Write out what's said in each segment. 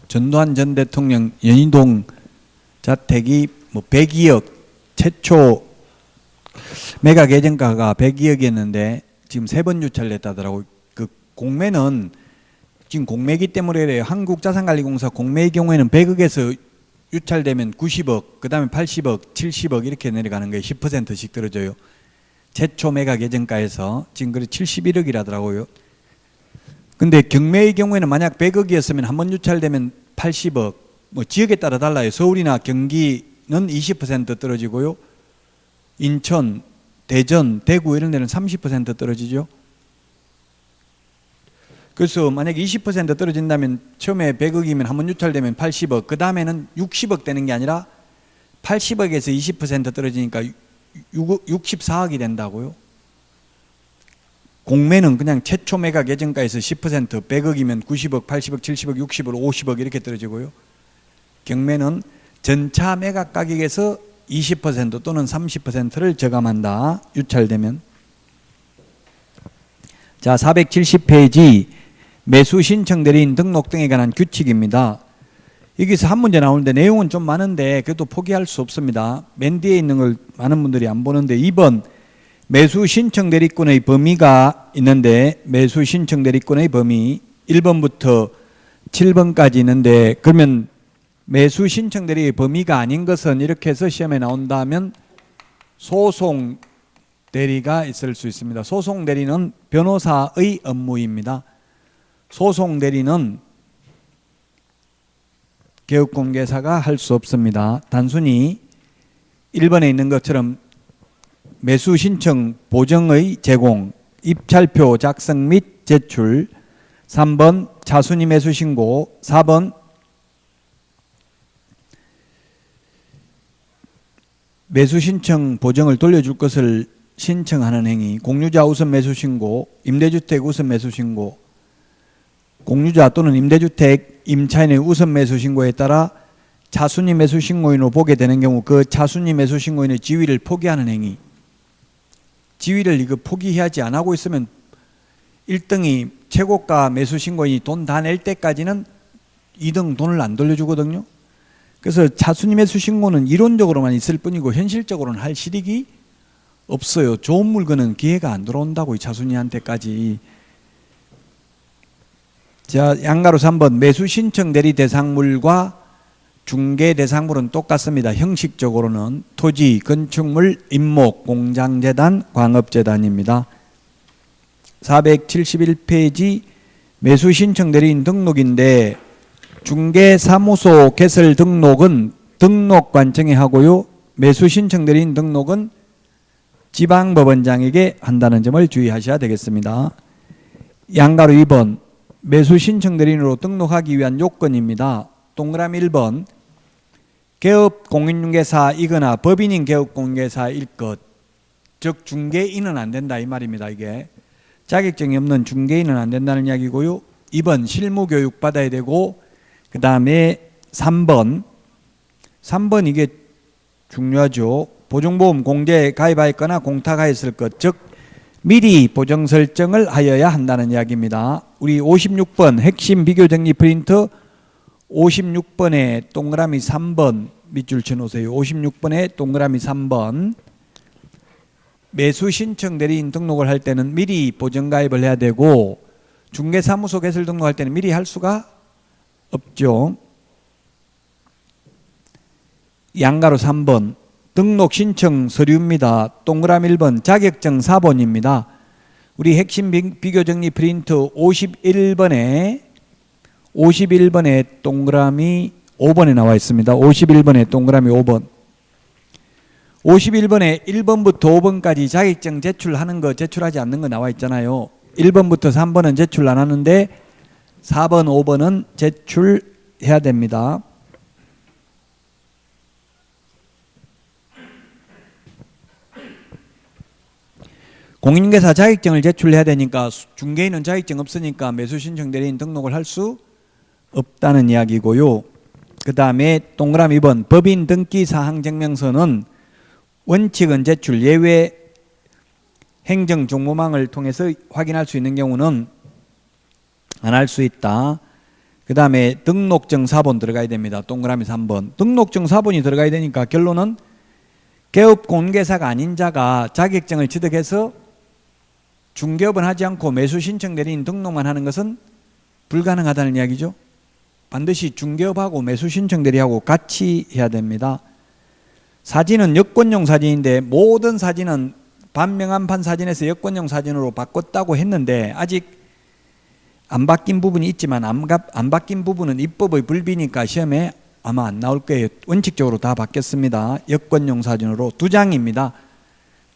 전두환 전 대통령 연희동 자택이 뭐 102억, 최초 매각 예정가가 102억이었는데 지금 3번 유찰을 했다더라고요. 그 공매는 지금 공매기 때문에 그래요. 한국자산관리공사 공매의 경우에는 100억에서 유찰되면 90억, 그 다음에 80억, 70억 이렇게 내려가는 거예요. 10%씩 떨어져요. 최초 매각 예정가에서 지금 그래 71억이라더라고요. 근데 경매의 경우에는 만약 100억이었으면 한번 유찰되면 80억, 뭐 지역에 따라 달라요. 서울이나 경기는 20% 떨어지고요. 인천, 대전, 대구 이런 데는 30% 떨어지죠. 그래서 만약에 20% 떨어진다면 처음에 100억이면 한번 유찰되면 80억, 그 다음에는 60억 되는 게 아니라 80억에서 20% 떨어지니까 64억이 된다고요. 공매는 그냥 최초 매각 예정가에서 10%, 100억이면 90억, 80억, 70억, 60억, 50억 이렇게 떨어지고요. 경매는 전차 매각 가격에서 20% 또는 30%를 저감한다. 유찰되면. 자, 470페이지 매수 신청 대리인 등록 등에 관한 규칙입니다. 여기서 한 문제 나오는데 내용은 좀 많은데 그래도 포기할 수 없습니다. 맨 뒤에 있는 걸 많은 분들이 안 보는데 2번 매수 신청 대리권의 범위가 있는데 매수 신청 대리권의 범위 1번부터 7번까지 있는데 그러면 매수 신청 대리의 범위가 아닌 것은 이렇게 해서 시험에 나온다면 소송 대리가 있을 수 있습니다. 소송 대리는 변호사의 업무입니다. 소송 대리는 개업공개사가 할 수 없습니다. 단순히 1번에 있는 것처럼 매수 신청 보정의 제공, 입찰표 작성 및 제출, 3번 차순위 매수 신고, 4번 매수 신청 보정을 돌려줄 것을 신청하는 행위, 공유자 우선 매수 신고, 임대주택 우선 매수 신고, 공유자 또는 임대주택 임차인의 우선 매수 신고에 따라 차순위 매수 신고인으로 보게 되는 경우 그 차순위 매수 신고인의 지위를 포기하는 행위. 지위를 이거 포기하지 안 하고 있으면 1등이 최고가 매수 신고인이 돈 다 낼 때까지는 2등 돈을 안 돌려주거든요. 그래서 차순위 매수 신고는 이론적으로만 있을 뿐이고 현실적으로는 할 실익이 없어요. 좋은 물건은 기회가 안 들어온다고 이 차순위한테까지. 자, 양가로 3번 매수 신청 대리 대상물과 중개 대상물은 똑같습니다. 형식적으로는 토지, 건축물, 임목, 공장재단, 광업재단입니다. 471페이지 매수 신청 대리인 등록인데 중개사무소 개설 등록은 등록관청에 하고요. 매수 신청 대리인 등록은 지방법원장에게 한다는 점을 주의하셔야 되겠습니다. 양가로 2번 매수 신청 대리인으로 등록하기 위한 요건입니다. 동그라미 1번 개업 공인중개사이거나 법인인 개업 공개사일 것, 즉 중개인은 안 된다 이 말입니다. 이게 자격증이 없는 중개인은 안 된다는 이야기고요. 2번 실무교육 받아야 되고 그 다음에 3번 이게 중요하죠. 보증보험 공제에 가입하였거나 공탁하였을 것, 즉 미리 보정 설정을 하여야 한다는 이야기입니다. 우리 56번 핵심 비교정리 프린트 56번에 동그라미 3번 밑줄 쳐놓으세요. 56번에 동그라미 3번 매수 신청 대리인 등록을 할 때는 미리 보정 가입을 해야 되고 중개사무소 개설 등록할 때는 미리 할 수가 없죠. 양가로 3번 등록 신청 서류입니다. 동그라미 1번 자격증 4번입니다. 우리 핵심 비교정리 프린트 51번에 동그라미 5번에 나와 있습니다. 51번에 동그라미 5번. 51번에 1번부터 5번까지 자격증 제출하는 거 제출하지 않는 거 나와 있잖아요. 1번부터 3번은 제출 안 하는데 4번, 5번은 제출해야 됩니다. 공인중개사 자격증을 제출해야 되니까 중개인은 자격증 없으니까 매수신청 대리인 등록을 할 수 없다는 이야기고요. 그 다음에 동그라미 2번 법인 등기 사항 증명서는 원칙은 제출, 예외 행정 정보망을 통해서 확인할 수 있는 경우는 안 할 수 있다. 그 다음에 등록증 4번 들어가야 됩니다. 동그라미 3번. 등록증 4번이 들어가야 되니까 결론은 개업 공개사가 아닌 자가 자격증을 취득해서 중개업은 하지 않고 매수 신청 대리인 등록만 하는 것은 불가능하다는 이야기죠. 반드시 중개업하고 매수 신청 대리하고 같이 해야 됩니다. 사진은 여권용 사진인데 모든 사진은 반명함판 사진에서 여권용 사진으로 바꿨다고 했는데 아직 안 바뀐 부분이 있지만 안 바뀐 부분은 입법의 불비니까 시험에 아마 안 나올 거예요. 원칙적으로 다 바뀌었습니다. 여권용 사진으로 2장입니다.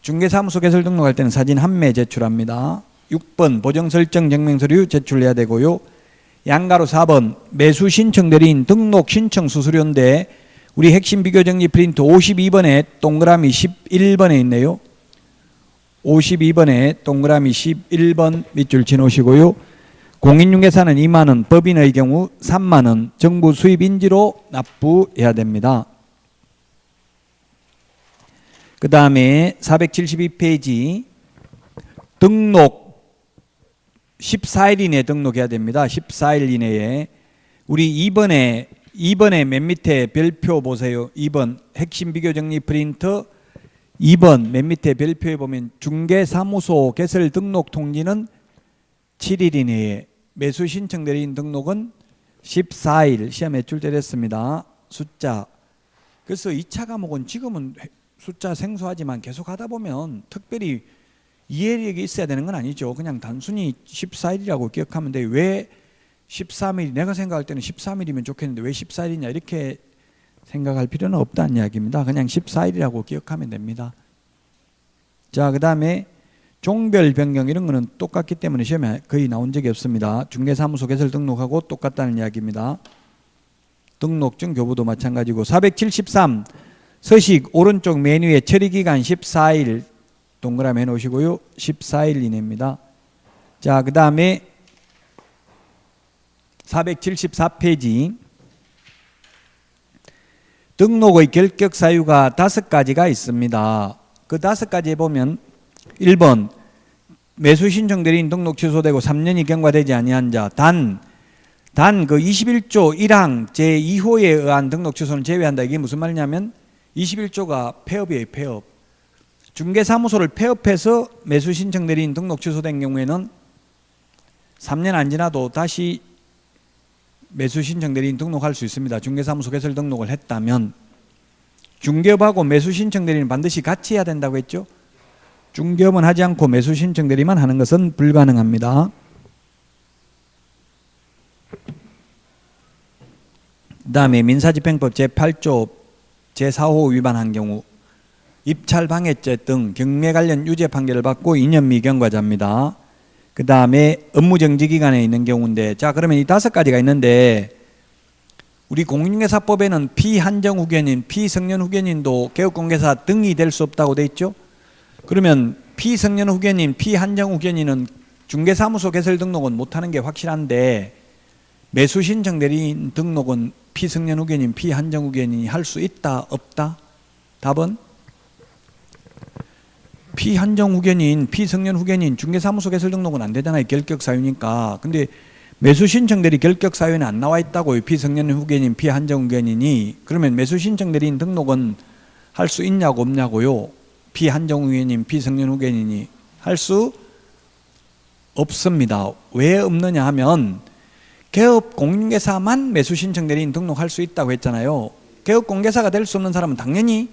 중개사무소 개설 등록할 때는 사진 1매 제출합니다. 6번 보정 설정 증명 서류 제출해야 되고요. 양가로 4번 매수 신청 대리인 등록 신청 수수료인데 우리 핵심 비교 정리 프린트 52번에 동그라미 11번에 있네요. 52번에 동그라미 11번 밑줄 치놓으시고요. 공인중개사는 2만원, 법인의 경우 3만원 정부 수입인지로 납부해야 됩니다. 그 다음에 472페이지 등록 14일 이내에 등록해야 됩니다. 14일 이내에. 우리 2번에 맨 밑에 별표 보세요. 2번 핵심 비교 정리 프린터 2번 맨 밑에 별표에 보면 중개사무소 개설 등록 통지는 7일 이내에 매수 신청 대리인 등록은 14일 시험에 출제됐습니다. 숫자. 그래서 2차 과목은 지금은 숫자 생소하지만 계속 하다 보면 특별히 이해력이 있어야 되는 건 아니죠. 그냥 단순히 14일이라고 기억하면 돼요. 왜 13일, 내가 생각할 때는 13일이면 좋겠는데 왜 14일이냐 이렇게 생각할 필요는 없다는 이야기입니다. 그냥 14일이라고 기억하면 됩니다. 자, 그 다음에 종별 변경 이런 거는 똑같기 때문에 시험에 거의 나온 적이 없습니다. 중개사무소 개설 등록하고 똑같다는 이야기입니다. 등록증 교부도 마찬가지고. 473 서식 오른쪽 메뉴에 처리기간 14일 동그라미 해놓으시고요. 14일 이내입니다. 자, 그 다음에 474페이지 등록의 결격 사유가 5가지가 있습니다. 그 5가지에 보면 1번 매수 신청 대리인 등록 취소되고 3년이 경과되지 아니한 자 단 그 21조 1항 제2호에 의한 등록 취소는 제외한다. 이게 무슨 말이냐면 21조가 폐업이에요. 폐업. 중개사무소를 폐업해서 매수 신청 대리인 등록 취소된 경우에는 3년 안 지나도 다시 매수 신청 대리인 등록할 수 있습니다. 중개사무소 개설 등록을 했다면. 중개업하고 매수 신청 대리는 반드시 같이 해야 된다고 했죠. 중개업은 하지 않고 매수 신청 대리만 하는 것은 불가능합니다. 그 다음에 민사집행법 제8조 제4호 위반한 경우 입찰 방해죄 등 경매 관련 유죄 판결을 받고 2년 미경과자입니다. 그 다음에 업무정지기간에 있는 경우인데, 자 그러면 이 5가지가 있는데 우리 공인중개사법에는 피한정 후견인, 피성년 후견인도 개업공개사 등이 될 수 없다고 돼 있죠. 그러면 피성년 후견인, 피한정 후견인은 중개사무소 개설 등록은 못하는 게 확실한데 매수신청 대리인 등록은 피성년 후견인, 피한정 후견인이 할 수 있다, 없다? 답은 피한정 후견인, 피성년 후견인, 중개사무소 개설 등록은 안 되잖아요. 결격 사유니까. 근데 매수신청 대리 결격 사유에는 안 나와 있다고요. 피성년 후견인, 피한정 후견인이. 그러면 매수신청 대리인 등록은 할 수 있냐고 없냐고요. 피한정 후견인, 피성년 후견인이 할 수 없습니다. 왜 없느냐 하면 개업 공개사만 매수신청 대리인 등록할 수 있다고 했잖아요. 개업 공개사가 될 수 없는 사람은 당연히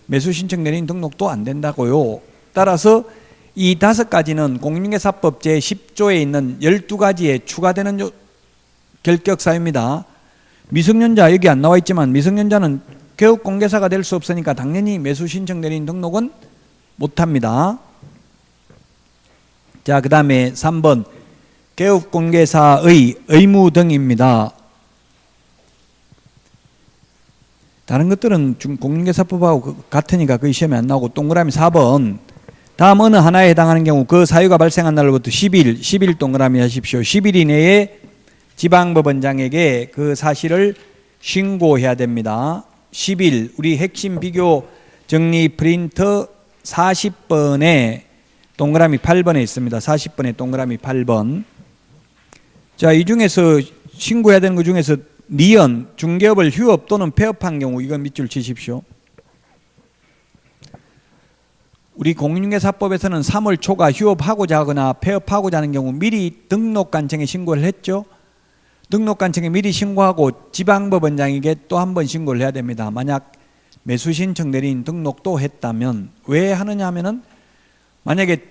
매수신청 대리인 등록도 안 된다고요. 따라서 이 5가지는 공인중개사법 제10조에 있는 12가지에 추가되는 결격사유입니다. 미성년자 여기 안 나와 있지만 미성년자는 개업 공개사가 될 수 없으니까 당연히 매수신청 대리인 등록은 못합니다. 자, 그 다음에 3번 개업공개사의 의무 등입니다. 다른 것들은 공인중개사법하고 같으니까 거의 시험에 안 나오고. 동그라미 4번 다음 어느 하나에 해당하는 경우 그 사유가 발생한 날로부터 10일 동그라미 하십시오. 10일 이내에 지방법원장에게 그 사실을 신고해야 됩니다. 10일 우리 핵심 비교 정리 프린터 40번에 동그라미 8번에 있습니다. 40번에 동그라미 8번. 자, 이 중에서 신고해야 되는 것 중에서 니은, 중개업을 휴업 또는 폐업한 경우 이건 밑줄 치십시오. 우리 공인중개사법에서는 3월 초가 휴업하고자 하거나 폐업하고자 하는 경우 미리 등록관청에 신고를 했죠. 등록관청에 미리 신고하고 지방법원장에게 또 한 번 신고를 해야 됩니다. 만약 매수신청 내린 등록도 했다면 왜 하느냐 하면은 만약에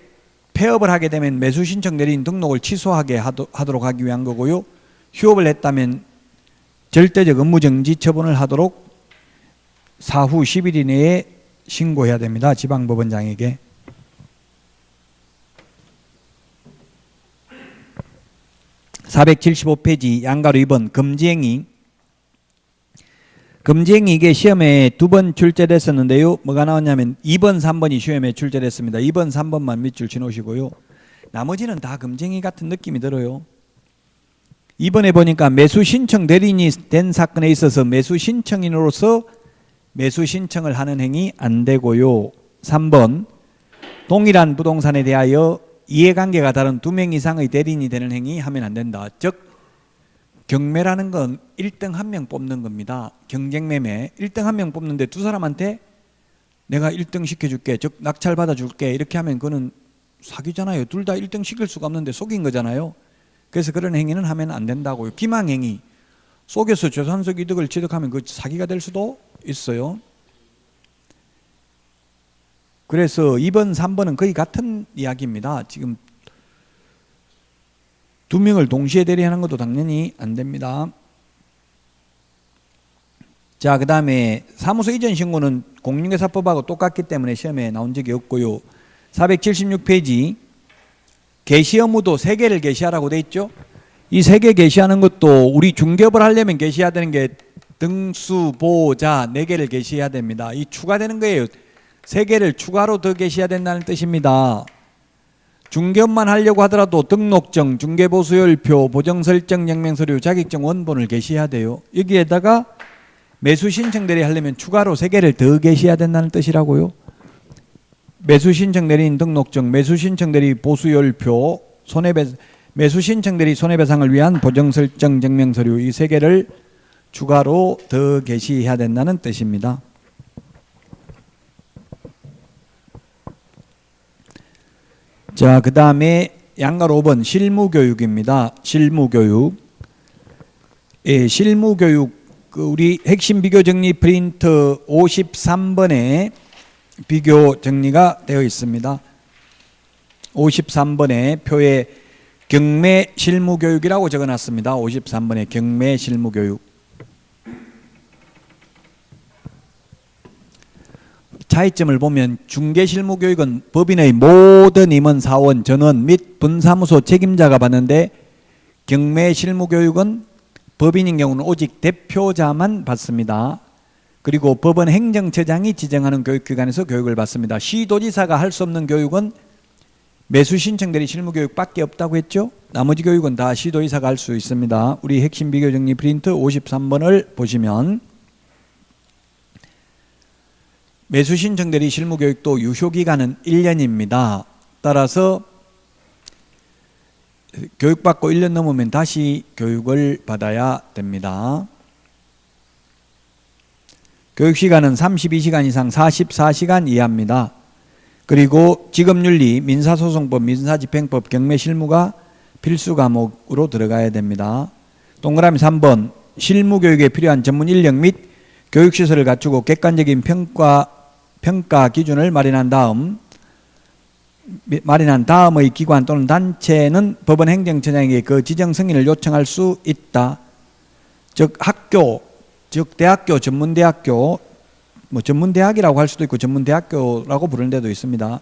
폐업을 하게 되면 매수신청 내린 등록을 취소하게 하도록 하기 위한 거고요. 휴업을 했다면 절대적 업무정지 처분을 하도록 사후 10일 이내에 신고해야 됩니다. 지방법원장에게. (475페이지) 양가로 2번 금지행위. 금지행위 이게 시험에 2번 출제됐었는데요. 뭐가 나왔냐면 2번, 3번이 시험에 출제됐습니다. 2번, 3번만 밑줄 쳐놓으시고요. 나머지는 다 금지행위 같은 느낌이 들어요. 2번에 보니까 매수신청 대리인이 된 사건에 있어서 매수신청인으로서 매수신청을 하는 행위 안 되고요. 3번 동일한 부동산에 대하여 이해관계가 다른 2명 이상의 대리인이 되는 행위 하면 안 된다. 즉 경매라는 건 1등 1명 뽑는 겁니다. 경쟁매매 1등 1명 뽑는데 두 사람한테 내가 1등 시켜줄게, 즉 낙찰 받아줄게 이렇게 하면 그거는 사기잖아요. 둘 다 1등 시킬 수가 없는데 속인 거잖아요. 그래서 그런 행위는 하면 안 된다고요. 기망행위 속여서 재산적 이득을 취득하면 그 사기가 될 수도 있어요. 그래서 2번, 3번은 거의 같은 이야기입니다. 지금 2명을 동시에 대리하는 것도 당연히 안 됩니다. 자, 그 다음에 사무소 이전 신고는 공인중개사법하고 똑같기 때문에 시험에 나온 적이 없고요. 476페이지 개시 업무도 3개를 개시하라고 돼 있죠. 이 3개 개시하는 것도 우리 중개업을 하려면 개시해야 되는 게 등수, 보호자 4개를 개시해야 됩니다. 이 추가되는 거예요. 3개를 추가로 더 개시해야 된다는 뜻입니다. 중개업만 하려고 하더라도 등록증, 중개보수열표, 보정설정 영명서류, 자격증 원본을 개시해야 돼요. 여기에다가 매수신청 대리 하려면 추가로 3개를 더 개시해야 된다는 뜻이라고요. 매수신청 대리인 등록증, 매수신청 대리 보수열표, 매수신청 대리 손해배상을 위한 보정설정 증명서류 이 3개를 추가로 더 개시해야 된다는 뜻입니다. 자, 그 다음에 양가로 5번 실무교육입니다. 실무교육. 예, 실무교육 우리 핵심 비교 정리 프린트 53번에 비교 정리가 되어 있습니다. 53번에 표에 경매 실무교육이라고 적어놨습니다. 53번에 경매 실무교육. 차이점을 보면 중개실무교육은 법인의 모든 임원, 사원, 전원 및 분사무소 책임자가 받는데 경매실무교육은 법인인 경우는 오직 대표자만 받습니다. 그리고 법원 행정처장이 지정하는 교육기관에서 교육을 받습니다. 시도지사가 할 수 없는 교육은 매수신청 대리 실무교육밖에 없다고 했죠. 나머지 교육은 다 시도지사가 할 수 있습니다. 우리 핵심 비교 정리 프린트 53번을 보시면 매수신청 대리 실무교육도 유효기간은 1년입니다. 따라서 교육받고 1년 넘으면 다시 교육을 받아야 됩니다. 교육시간은 32시간 이상 44시간 이하입니다. 그리고 직업윤리, 민사소송법, 민사집행법, 경매실무가 필수 과목으로 들어가야 됩니다. 동그라미 3번 실무교육에 필요한 전문 인력 및 교육시설을 갖추고 객관적인 평가 기준을 마련한 다음의 기관 또는 단체는 법원 행정처장에게 그 지정 승인을 요청할 수 있다. 즉 학교, 즉 대학교, 전문대학교, 뭐 전문대학이라고 할 수도 있고 전문대학교라고 부르는 데도 있습니다.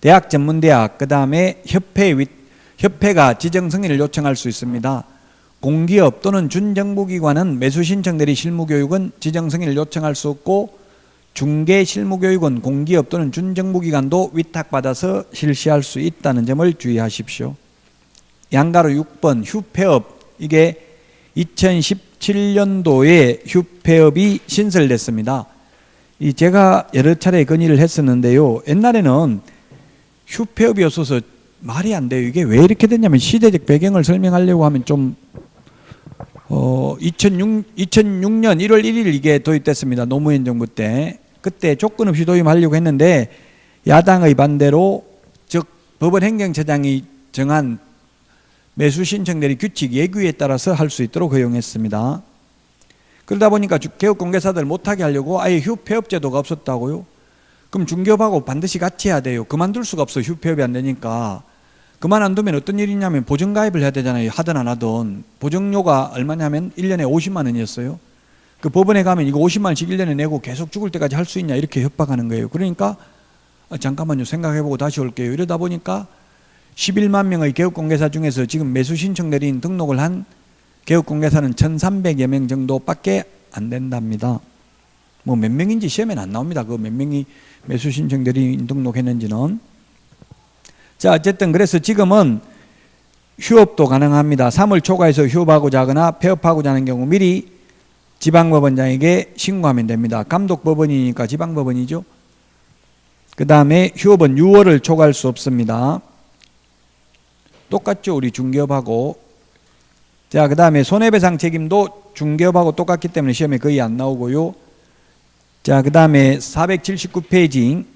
대학, 전문대학, 그 다음에 협회가 지정 승인을 요청할 수 있습니다. 공기업 또는 준정부기관은 매수신청 대리 실무교육은 지정 승인을 요청할 수 없고 중개실무교육은 공기업 또는 준정부기관도 위탁받아서 실시할 수 있다는 점을 주의하십시오. 양가로 6번 휴폐업, 이게 2017년도에 휴폐업이 신설됐습니다. 제가 여러 차례 건의를 했었는데요. 옛날에는 휴폐업이었어서 말이 안 돼요. 이게 왜 이렇게 됐냐면 시대적 배경을 설명하려고 하면 좀 2006년 1월 1일 이게 도입됐습니다. 노무현 정부 때. 그때 조건 없이 도입하려고 했는데 야당의 반대로, 즉 법원 행정처장이 정한 매수 신청 대리 규칙 예규에 따라서 할 수 있도록 허용했습니다. 그러다 보니까 개업공개사들 못하게 하려고 아예 휴폐업제도가 없었다고요. 그럼 중개업하고 반드시 같이 해야 돼요. 그만둘 수가 없어요. 휴폐업이 안 되니까. 그만 안 두면 어떤 일이 있냐면 보증가입을 해야 되잖아요. 하든 안 하든. 보증료가 얼마냐면 1년에 50만 원이었어요. 그 법원에 가면 이거 50만 원씩 1년에 내고 계속 죽을 때까지 할 수 있냐 이렇게 협박하는 거예요. 그러니까 잠깐만요, 생각해보고 다시 올게요. 이러다 보니까 11만 명의 개업공개사 중에서 지금 매수 신청 대리인 등록을 한 개업공개사는 1,300여 명 정도밖에 안 된답니다. 뭐 몇 명인지 시험엔 안 나옵니다. 그 몇 명이 매수 신청 대리인 등록했는지는. 자, 어쨌든 그래서 지금은 휴업도 가능합니다. 3월 초과해서 휴업하고자 하거나 폐업하고자 하는 경우 미리 지방법원장에게 신고하면 됩니다. 감독법원이니까 지방법원이죠. 그 다음에 휴업은 6월을 초과할 수 없습니다. 똑같죠, 우리 중개업하고. 자, 그 다음에 손해배상 책임도 중개업하고 똑같기 때문에 시험에 거의 안 나오고요. 자, 그 다음에 479페이지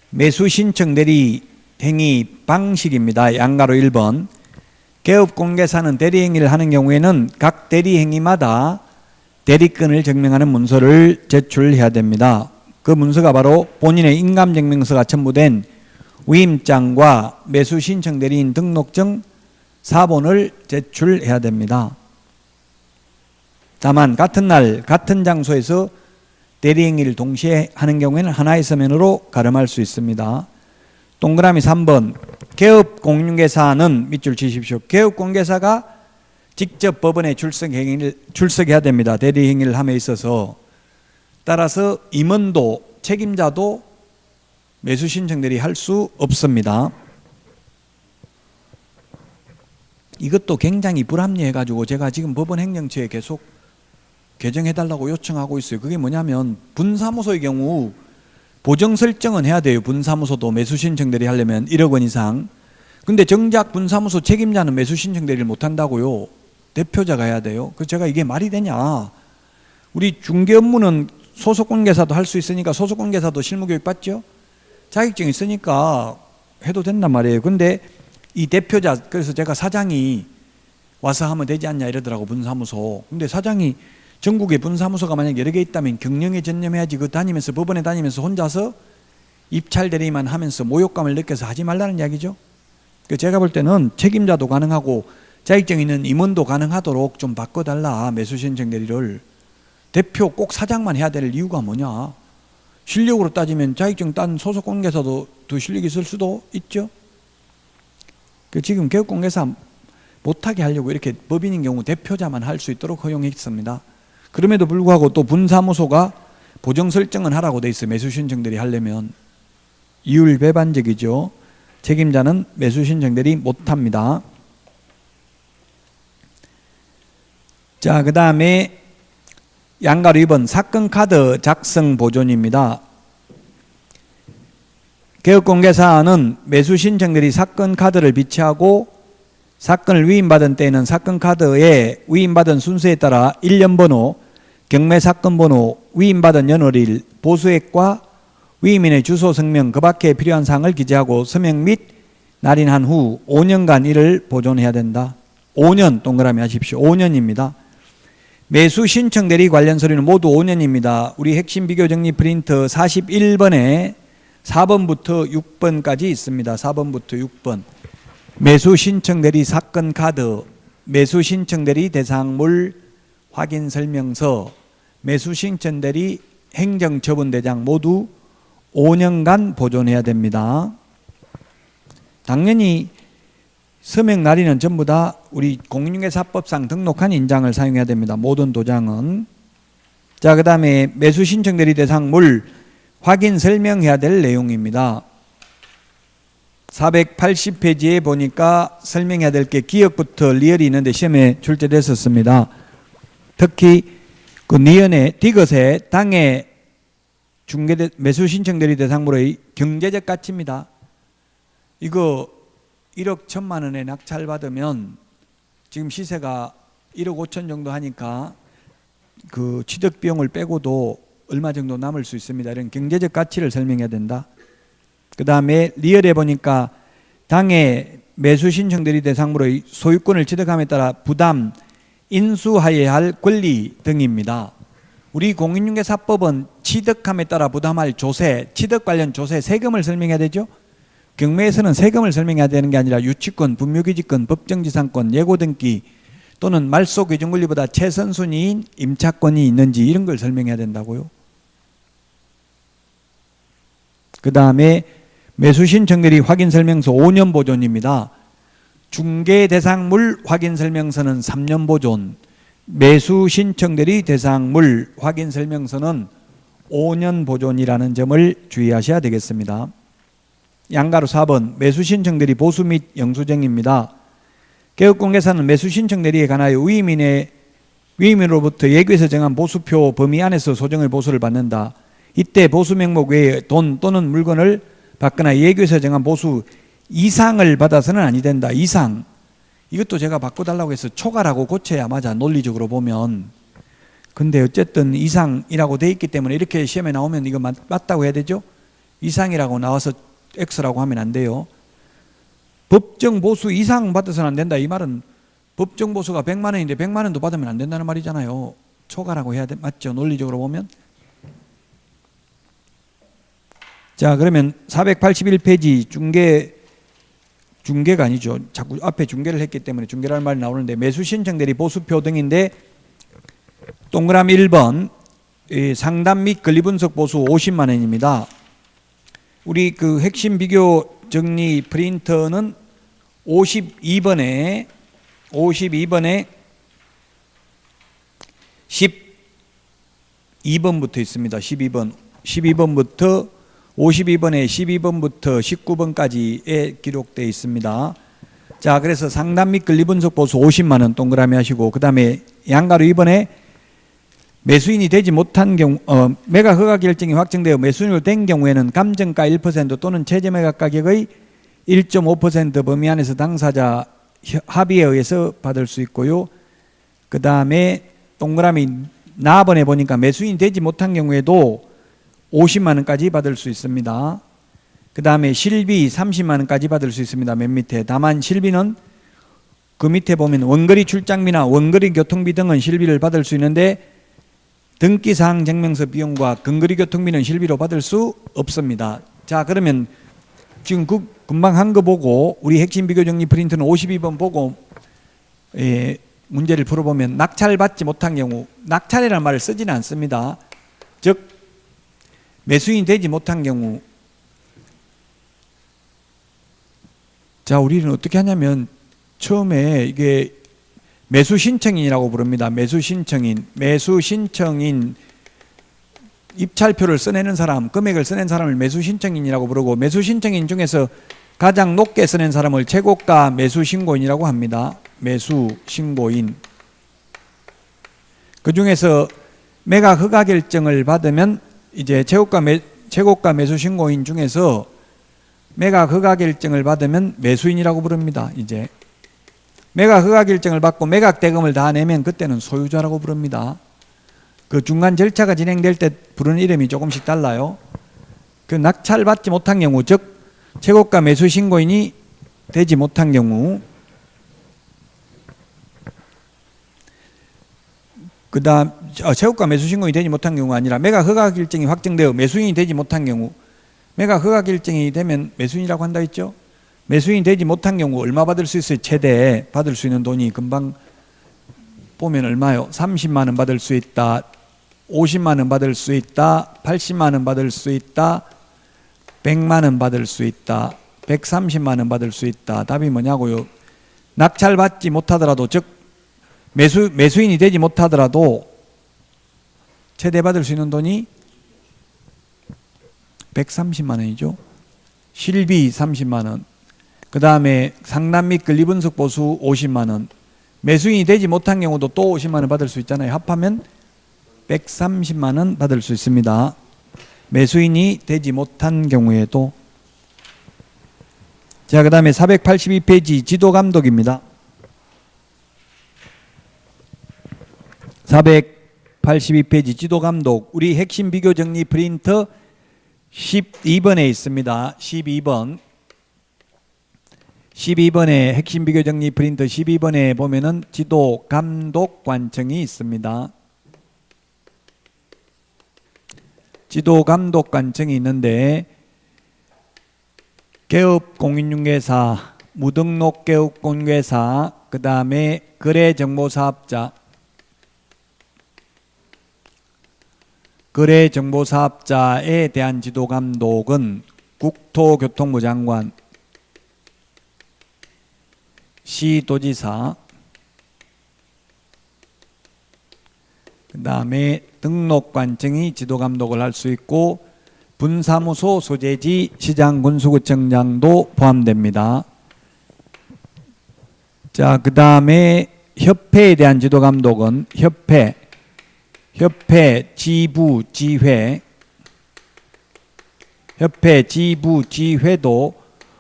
매수 신청 대리 행위 방식입니다. 양가로 1번. 개업공개사는 대리 행위를 하는 경우에는 각 대리 행위마다 대리권을 증명하는 문서를 제출해야 됩니다. 그 문서가 바로 본인의 인감증명서가 첨부된 위임장과 매수 신청 대리인 등록증 4본을 제출해야 됩니다. 다만 같은 날 같은 장소에서 대리행위를 동시에 하는 경우에는 하나의 서면으로 가름할 수 있습니다. 동그라미 3번. 개업공개사는 밑줄 치십시오. 개업공개사가 직접 법원에 출석해야 됩니다. 대리행위를 함에 있어서. 따라서 임원도 책임자도 매수신청 대리 할 수 없습니다. 이것도 굉장히 불합리해가지고 제가 지금 법원 행정처에 계속 개정해달라고 요청하고 있어요. 그게 뭐냐면 분사무소의 경우 보정 설정은 해야 돼요. 분사무소도 매수신청 대리 하려면 1억 원 이상. 근데 정작 분사무소 책임자는 매수신청 대리를 못한다고요. 대표자가 해야 돼요. 그래서 제가 이게 말이 되냐. 우리 중개 업무는 소속공개사도 할 수 있으니까 소속공개사도 실무교육 받죠. 자격증이 있으니까 해도 된단 말이에요. 근데 이 대표자, 그래서 제가 사장이 와서 하면 되지 않냐 이러더라고, 분사무소. 근데 사장이 전국에 분사무소가 만약 여러 개 있다면 경영에 전념해야지. 그 다니면서 법원에 다니면서 혼자서 입찰 대리만 하면서 모욕감을 느껴서 하지 말라는 이야기죠. 제가 볼 때는 책임자도 가능하고 자격증 있는 임원도 가능하도록 좀 바꿔달라, 매수신청 대리를. 대표 꼭 사장만 해야 될 이유가 뭐냐. 실력으로 따지면 자격증 딴 소속공개사도 더 실력이 있을 수도 있죠. 지금 개업공개사 못하게 하려고 이렇게 법인인 경우 대표자만 할 수 있도록 허용했습니다. 그럼에도 불구하고 또 분사무소가 보정 설정은 하라고 돼 있어요. 매수신청 대리 하려면. 이율배반적이죠. 책임자는 매수신청 대리 못합니다. 자, 그 다음에 양가로 2번 사건카드 작성 보존입니다. 개업공개사는 매수신청들이 사건카드를 비치하고 사건을 위임받은 때에는 사건카드에 위임받은 순서에 따라 1년 번호, 경매사건 번호, 위임받은 연월일, 보수액과 위임인의 주소 성명, 그 밖에 필요한 사항을 기재하고 서명 및 날인한 후 5년간 이를 보존해야 된다. 5년 동그라미 하십시오. 5년입니다. 매수 신청 대리 관련 서류는 모두 5년입니다. 우리 핵심 비교 정리 프린트 41번에 4번부터 6번까지 있습니다. 4번부터 6번. 매수 신청 대리 사건 카드, 매수 신청 대리 대상물 확인 설명서, 매수 신청 대리 행정 처분 대장 모두 5년간 보존해야 됩니다. 당연히 서명 날인은 전부 다 우리 공인중개사법상 등록한 인장을 사용해야 됩니다. 모든 도장은. 자, 그 다음에 매수 신청 대리 대상물 확인 설명해야 될 내용입니다. 480페이지에 보니까 설명해야 될 게 기억부터 리얼이 있는데 시험에 출제됐었습니다. 특히 그 니은의 디귿의 당해 매수 신청 대리 대상물의 경제적 가치입니다. 이거 1억 1,000만 원에 낙찰받으면 지금 시세가 1억 5천 정도 하니까 그 취득 비용을 빼고도 얼마 정도 남을 수 있습니다. 이런 경제적 가치를 설명해야 된다. 그 다음에 리얼에 보니까 당해 매수 신청들이 대상으로 소유권을 취득함에 따라 부담, 인수하여야 할 권리 등입니다. 우리 공인중개사법은 취득함에 따라 부담할 조세, 취득 관련 조세, 세금을 설명해야 되죠. 경매에서는 세금을 설명해야 되는 게 아니라 유치권, 분묘기지권, 법정지상권, 예고등기 또는 말소교정권리보다 최선순위인 임차권이 있는지 이런 걸 설명해야 된다고요. 그 다음에 매수신청들이 확인설명서 5년 보존입니다. 중개대상물 확인설명서는 3년 보존, 매수신청들이 대상물 확인설명서는 5년 보존이라는 점을 주의하셔야 되겠습니다. 양가로 4번 매수신청들이 보수 및 영수증입니다. 개업공개사는 매수신청들이에 관하여 위임으로부터 예규에서 정한 보수표 범위 안에서 소정의 보수를 받는다. 이때 보수 명목 외에 돈 또는 물건을 받거나 예규에서 정한 보수 이상을 받아서는 아니 된다. 이상. 이것도 제가 바꿔달라고 해서 초과라고 고쳐야 맞아, 논리적으로 보면. 근데 어쨌든 이상이라고 돼 있기 때문에 이렇게 시험에 나오면 이거 맞다고 해야 되죠? 이상이라고 나와서 X라고 하면 안 돼요. 법정 보수 이상 받아서는 안 된다. 이 말은 법정 보수가 100만 원인데 100만 원도 받으면 안 된다는 말이잖아요. 초과라고 해야 돼. 맞죠? 논리적으로 보면. 자, 그러면 481페이지 중개가 아니죠. 자꾸 앞에 중개를 했기 때문에 중개라는 말이 나오는데 매수신청들이 보수표 등인데 동그라미 1번 상담 및 권리분석 보수 50만 원입니다. 우리 그 핵심 비교 정리 프린터는 52번에 12번부터 있습니다. 12번부터 52번에 12번부터 19번까지에 기록되어 있습니다. 자, 그래서 상담 및 권리분석 보수 50만 원 동그라미 하시고, 그 다음에 양가로 2번에 매수인이 되지 못한 경우, 매각 허가 결정이 확정되어 매수인으로 된 경우에는 감정가 1% 또는 최저 매각 가격의 1.5% 범위 안에서 당사자 합의에 의해서 받을 수 있고요. 그 다음에 동그라미 나번에 보니까 매수인이 되지 못한 경우에도 50만 원까지 받을 수 있습니다. 그 다음에 실비 30만 원까지 받을 수 있습니다. 맨 밑에. 다만 실비는 그 밑에 보면 원거리 출장비나 원거리 교통비 등은 실비를 받을 수 있는데 등기사항 증명서 비용과 근거리 교통비는 실비로 받을 수 없습니다. 자, 그러면 지금 금방 한 거 보고 우리 핵심 비교 정리 프린트는 52번 보고 문제를 풀어보면 낙찰받지 못한 경우, 낙찰이라는 말을 쓰지는 않습니다. 즉 매수인이 되지 못한 경우, 자, 우리는 어떻게 하냐면 처음에 이게 매수신청인이라고 부릅니다. 매수신청인 입찰표를 써내는 사람, 금액을 써낸 사람을 매수신청인이라고 부르고, 매수신청인 중에서 가장 높게 써낸 사람을 최고가 매수신고인이라고 합니다. 매수신고인. 그 중에서 매각 허가 결정을 받으면 이제 최고가 매수신고인 중에서 매각 허가 결정을 받으면 매수인이라고 부릅니다. 이제 매각 허가 결정을 받고 매각 대금을 다 내면 그때는 소유자라고 부릅니다. 그 중간 절차가 진행될 때 부르는 이름이 조금씩 달라요. 그 낙찰받지 못한 경우, 즉 최고가 매수신고인이 되지 못한 경우, 그 다음 최고가 매수신고인이 되지 못한 경우가 아니라 매각 허가 결정이 확정되어 매수인이 되지 못한 경우, 매각 허가 결정이 되면 매수인이라고 한다 했죠. 매수인이 되지 못한 경우 얼마 받을 수 있어요? 최대 받을 수 있는 돈이 금방 보면 얼마요? 30만 원 받을 수 있다, 50만 원 받을 수 있다, 80만 원 받을 수 있다, 100만 원 받을 수 있다, 130만 원 받을 수 있다. 답이 뭐냐고요? 낙찰받지 못하더라도, 즉 매수인이 되지 못하더라도 최대 받을 수 있는 돈이 130만 원이죠. 실비 30만 원. 그 다음에 상담 및 권리분석 보수 50만 원. 매수인이 되지 못한 경우도 또 50만 원 받을 수 있잖아요. 합하면 130만 원 받을 수 있습니다. 매수인이 되지 못한 경우에도. 자, 그 다음에 482페이지 지도감독입니다. 482페이지 지도감독. 우리 핵심 비교 정리 프린터 12번에 있습니다. 12번. 12번에 핵심 비교 정리 프린터 12번에 보면은 지도 감독 관청이 있습니다. 지도 감독 관청이 있는데 개업 공인중개사, 무등록 개업 공인중개사, 그 다음에 거래정보사업자, 거래정보사업자에 대한 지도 감독은 국토교통부 장관, 시도지사, 그 다음에 등록관청이 지도감독을 할 수 있고 분사무소 소재지 시장군수구청장도 포함됩니다. 자, 그 다음에 협회에 대한 지도감독은 협회 지부, 지회, 협회 지부, 지회도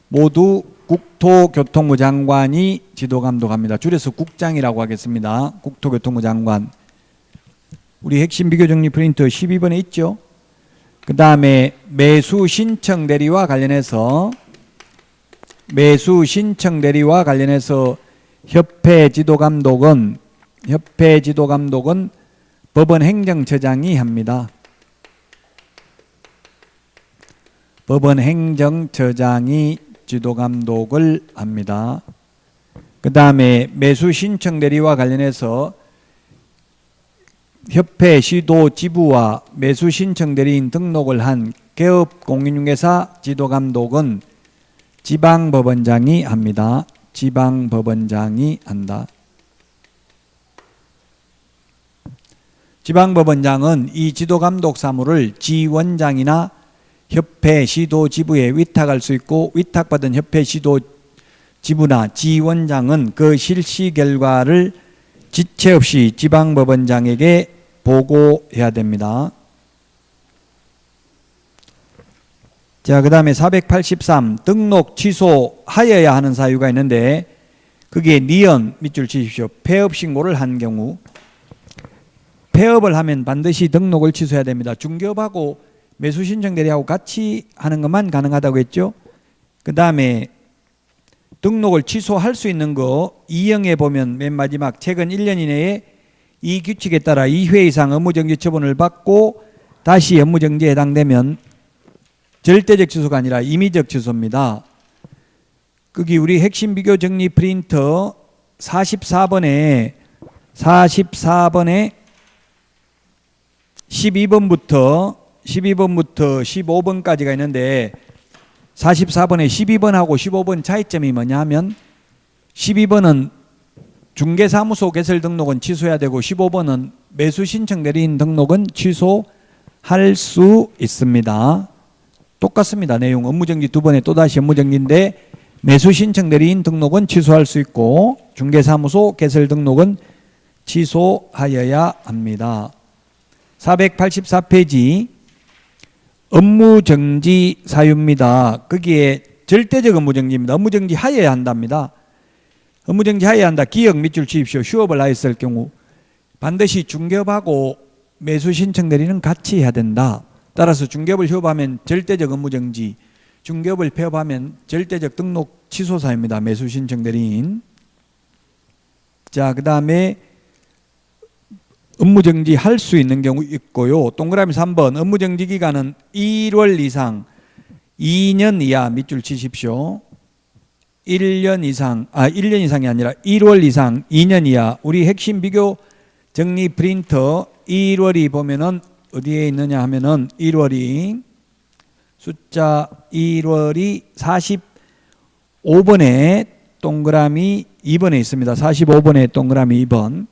모두 국토교통부 장관이 지도감독합니다. 줄여서 국장이라고 하겠습니다. 국토교통부 장관. 우리 핵심 비교정리 프린터 12번에 있죠. 그 다음에 매수 신청 대리와 관련해서 협회 지도감독은 법원 행정처장이 합니다. 법원 행정처장이 지도감독을 합니다. 그 다음에 매수 신청 대리와 관련해서 협회 시도 지부와 매수 신청 대리인 등록을 한 개업 공인중개사 지도감독은 지방법원장이 합니다. 지방법원장이 한다. 지방법원장은 이 지도감독 사무를 지원장이나 협회 시도 지부에 위탁할 수 있고 위탁받은 협회 시도 지부나 지원장은 그 실시 결과를 지체 없이 지방법원장에게 보고해야 됩니다. 자, 그 다음에 483 등록 취소하여야 하는 사유가 있는데 그게 니은 밑줄 치십시오. 폐업 신고를 한 경우 폐업을 하면 반드시 등록을 취소해야 됩니다. 중개업하고 매수신청 대리하고 같이 하는 것만 가능하다고 했죠. 그 다음에 등록을 취소할 수 있는 거 2형에 보면 맨 마지막 최근 1년 이내에 이 규칙에 따라 2회 이상 업무정지 처분을 받고 다시 업무정지에 해당되면 절대적 취소가 아니라 임의적 취소입니다. 거기 우리 핵심 비교 정리 프린터 44번에 12번부터 15번까지가 있는데 44번에 12번하고 15번 차이점이 뭐냐 하면 12번은 중개사무소 개설 등록은 취소해야 되고 15번은 매수신청 대리인 등록은 취소할 수 있습니다. 똑같습니다. 내용 업무정지 2번에 또다시 업무정지인데 매수신청 대리인 등록은 취소할 수 있고 중개사무소 개설 등록은 취소하여야 합니다. 484페이지 업무정지 사유입니다. 거기에 절대적 업무정지입니다. 업무정지 하여야 한답니다. 업무정지 하여야 한다. 기억 밑줄 치십시오. 휴업을 하였을 경우 반드시 중개업하고 매수신청 대리는 같이 해야 된다. 따라서 중개업을 휴업하면 절대적 업무정지, 중개업을 폐업하면 절대적 등록 취소 사유입니다. 매수신청 대리인. 자, 그 다음에 업무정지 할 수 있는 경우 있고요. 동그라미 3번 업무정지 기간은 1월 이상 2년 이하 밑줄 치십시오. 1년 이상이 아니라 1월 이상 2년 이하. 우리 핵심 비교 정리 프린터 1월이 보면은 어디에 있느냐 하면은 1월이 숫자 1월이 45번에 동그라미 2번에 있습니다. 45번에 동그라미 2번.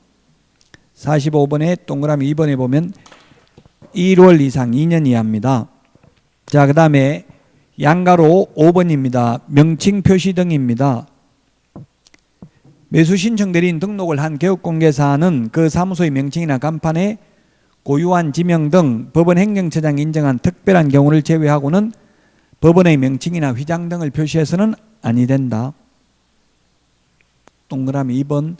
45번에 동그라미 2번에 보면 1월 이상 2년 이하입니다. 자, 그 다음에 양가로 5번입니다. 명칭 표시 등입니다. 매수신청 대리인 등록을 한 개업공개사는 그 사무소의 명칭이나 간판에 고유한 지명 등 법원 행정처장이 인정한 특별한 경우를 제외하고는 법원의 명칭이나 휘장 등을 표시해서는 아니 된다. 동그라미 2번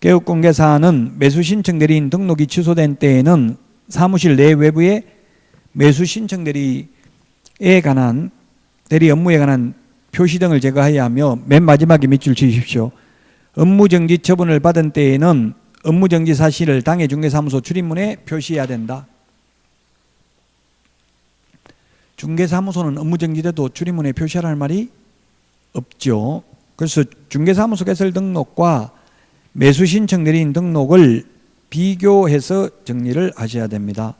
개업공개사항은 매수 신청 대리인 등록이 취소된 때에는 사무실 내 외부에 매수 신청 대리에 관한 대리 업무에 관한 표시 등을 제거해야 하며 맨 마지막에 밑줄 치십시오. 업무정지 처분을 받은 때에는 업무정지 사실을 당해 중개사무소 출입문에 표시해야 된다. 중개사무소는 업무정지돼도 출입문에 표시하라는 말이 없죠. 그래서 중개사무소 개설 등록과 매수신청 대리인 등록을 비교해서 정리를 하셔야 됩니다.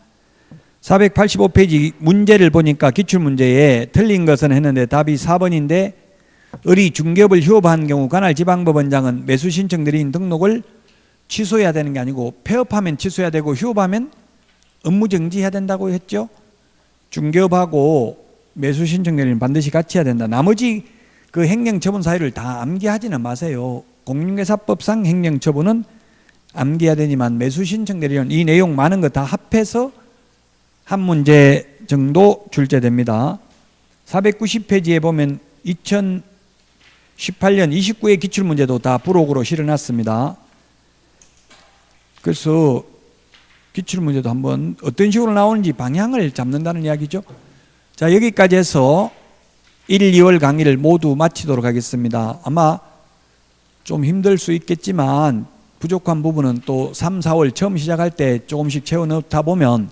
485페이지 문제를 보니까 기출문제에 틀린 것은 했는데 답이 4번인데 을이 중개업을 휴업한 경우 관할 지방법원장은 매수신청 대리인 등록을 취소해야 되는 게 아니고 폐업하면 취소해야 되고 휴업하면 업무정지해야 된다고 했죠. 중개업하고 매수신청 대리인 반드시 같이 해야 된다. 나머지 그 행정처분 사유를 다 암기하지는 마세요. 공인중개사법상 행정처분은 암기해야 되지만 매수신청 대리인 이 내용 많은 거 다 합해서 한 문제 정도 출제됩니다. 490페이지에 보면 2018년 29회 기출문제도 다 부록으로 실어놨습니다. 그래서 기출문제도 한번 어떤 식으로 나오는지 방향을 잡는다는 이야기죠. 자, 여기까지 해서 1, 2월 강의를 모두 마치도록 하겠습니다. 아마 좀 힘들 수 있겠지만 부족한 부분은 또 3, 4월 처음 시작할 때 조금씩 채워넣다 보면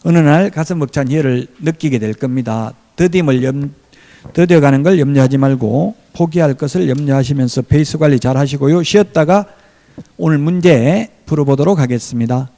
어느 날 가슴 벅찬 희열을 느끼게 될 겁니다. 더뎌가는 걸 염려하지 말고 포기할 것을 염려하시면서 페이스 관리 잘 하시고요. 쉬었다가 오늘 문제 풀어보도록 하겠습니다.